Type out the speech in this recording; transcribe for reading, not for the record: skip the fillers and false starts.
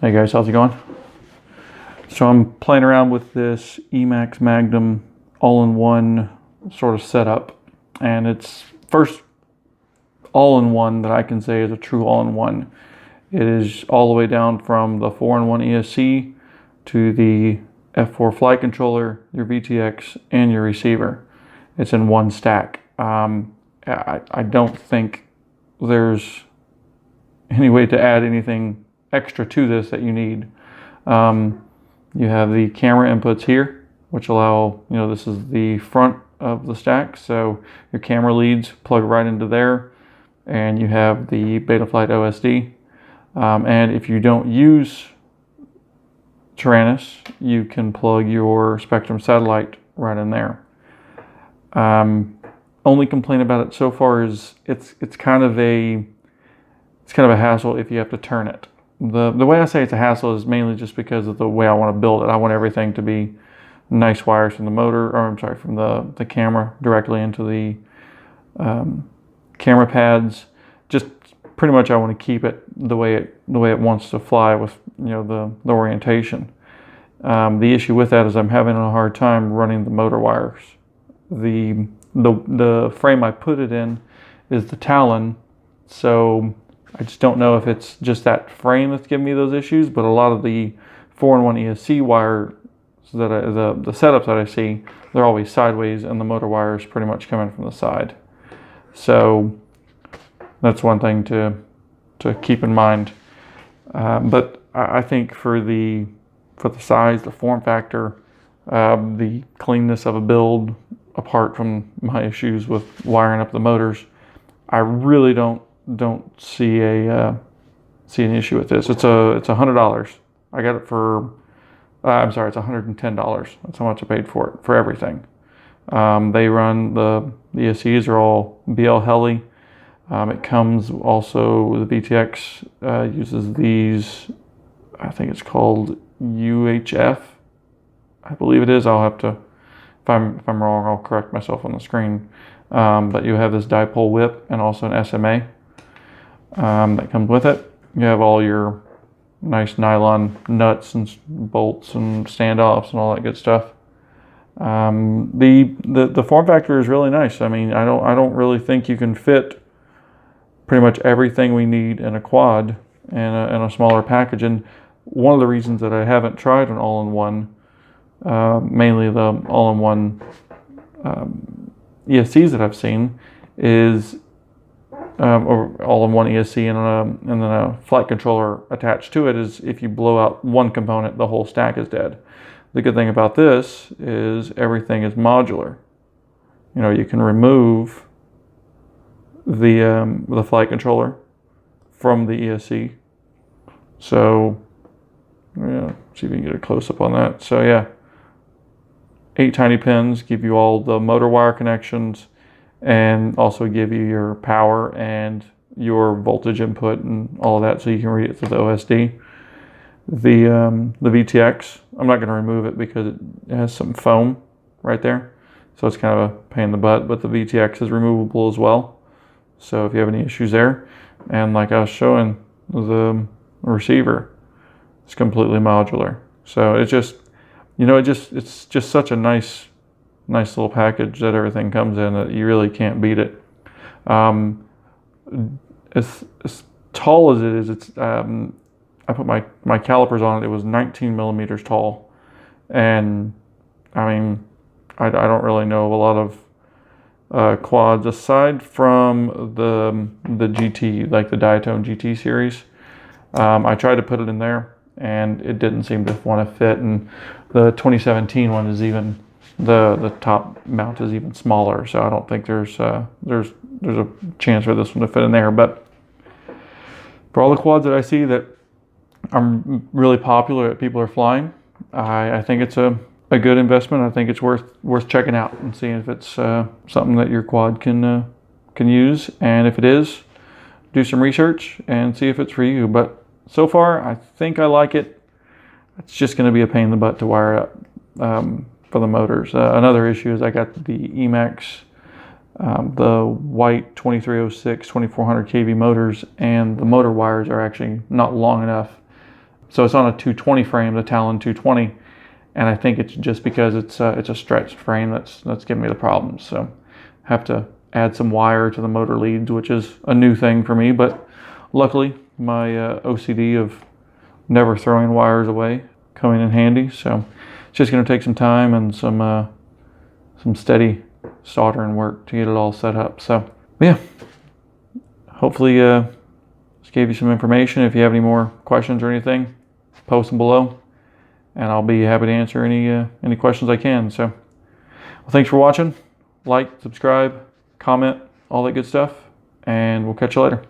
Hey guys, how's it going? So I'm playing around with this Emax Magnum all-in-one sort of setup, and it's first all-in-one that I can say is a true all-in-one. It is all the way down from the 4-in-1 ESC to the F4 flight controller, your VTX, and your receiver. It's in one stack. I don't think there's any way to add anything extra to this that you need. You have the camera inputs here, which allow, this is the front of the stack, so your camera leads plug right into there, and you have the Betaflight OSD. And if you don't use Tyrannus, you can plug your Spectrum satellite right in there. Only complaint about it so far is it's kind of a hassle if you have to turn it. The way I say it's a hassle is mainly just because of the way I want to build it. I want everything to be nice wires from the motor, or I'm sorry, from the camera directly into the camera pads. Just pretty much I want to keep it the way it wants to fly with the orientation. The issue with that is I'm having a hard time running the motor wires. The frame I put it in is the Talon, so I just don't know if it's just that frame that's giving me those issues, but a lot of the 4-in-1 ESC wire, the setups that I see, they're always sideways, and the motor wire is pretty much coming from the side. So that's one thing to keep in mind. But I think for the size, the form factor, the cleanness of a build, apart from my issues with wiring up the motors, I really don't see an issue with this. It's $100. I got it for it's $110. That's how much I paid for it, for everything. They run the ESCs are all BL Heli. It comes also, the VTX uses these, I think it's called UHF, I believe it is. I'll have to, if I'm wrong, I'll correct myself on the screen. But you have this dipole whip and also an SMA that comes with it. You have all your nice nylon nuts and bolts and standoffs and all that good stuff. The form factor is really nice. I mean, I don't really think you can fit pretty much everything we need in a quad in a smaller package. And one of the reasons that I haven't tried an all-in-one, mainly the all-in-one ESCs that I've seen, is or all-in-one ESC and then a flight controller attached to it, is if you blow out one component, the whole stack is dead. The good thing about this is everything is modular. You can remove the flight controller from the ESC. So yeah, see if we can get a close-up on that. So yeah, 8 tiny pins give you all the motor wire connections, and also give you your power and your voltage input and all of that, so you can read it through the OSD. The VTX, I'm not going to remove it because it has some foam right there, so it's kind of a pain in the butt, but the VTX is removable as well, so if you have any issues there. And like I was showing, the receiver is completely modular, so it's just, it's just such a nice little package that everything comes in, that you really can't beat it. As tall as it is, it's I put my calipers on it. It was 19 millimeters tall, and I mean, I don't really know a lot of quads aside from the GT, like the Diatone GT series. I tried to put it in there, and it didn't seem to want to fit. And the 2017 one is even, the top mount is even smaller, so I don't think there's a chance for this one to fit in there. But for all the quads that I see that are really popular that people are flying, I think it's a good investment. I think it's worth checking out and seeing if it's something that your quad can use, and if it is, do some research and see if it's for you. But so far, I think I like it. It's just going to be a pain in the butt to wire up for the motors. Another issue is I got the Emax, the white 2306, 2400 kV motors, and the motor wires are actually not long enough So it's on a 220 frame, the Talon 220, and I think it's just because it's a stretched frame that's giving me the problems. So have to add some wire to the motor leads, which is a new thing for me, but luckily my OCD of never throwing wires away coming in handy. So it's just going to take some time and some steady soldering work to get it all set up. So yeah, hopefully this gave you some information. If you have any more questions or anything, post them below, and I'll be happy to answer any questions I can. So, well, thanks for watching. Like, subscribe, comment, all that good stuff, and we'll catch you later.